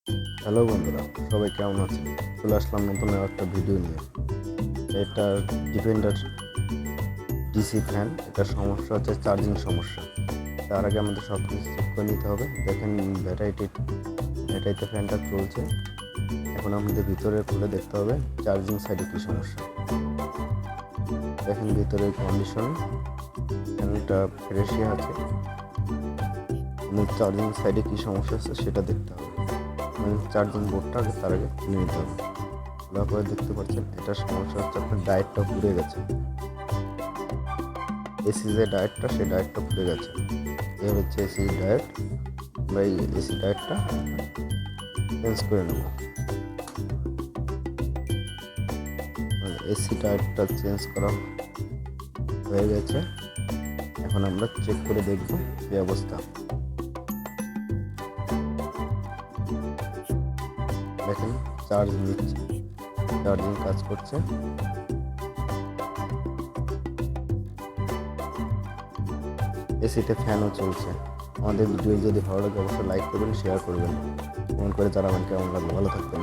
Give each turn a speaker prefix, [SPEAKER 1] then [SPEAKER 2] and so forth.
[SPEAKER 1] Hello বন্ধুরা, সবাই কেমন আছেন? চলে আসলাম নতুন একটা ভিডিও নিয়ে। এটা ডিফেন্ডার ডিসি ফ্যান। এটার সমস্যা হচ্ছে চার্জিং সমস্যা। তার আগে আমাদের সব কিছু চেক করে নিতে হবে। দেখেন ব্যাটারিতে ফ্যানটা চলছে। এখন আমাদের ভিতরে খুলে দেখতে হবে চার্জিং সাইডে কী সমস্যা। দেখেন ভিতরে কন্ডিশন ফ্যানটা ফ্রেশই আছে, চার্জিং সাইডে কী সমস্যা আছে সেটা দেখতে হবে। চার্জিং বোর্ডটা তার আগে খুলে নিতে হবে। তারপরে দেখতে পাচ্ছেন এটার সমস্যা হচ্ছে আপনার ডায়েটটা পুড়ে গেছে। এসি যে ডায়েটটা, সেই ডায়েটটা পুড়ে গেছে। এ হচ্ছে এসি ডায়েট। আমরা এই এসি ডায়েটটা চেঞ্জ করে নেব। এসি ডায়েটটা চেঞ্জ করা হয়ে গেছে। এখন আমরা চেক করে দেখব কি অবস্থা। দেখেন চার্জ নিচ্ছে, চার্জিং কাজ করছে। এসিতে ফ্যানও চলছে। আমাদের ভিডিও যদি ভালো লাগে অবশ্যই লাইক করবেন, শেয়ার করবেন, কমেন্ট করে জানাবেন কেমন লাগলো। ভালো থাকবেন।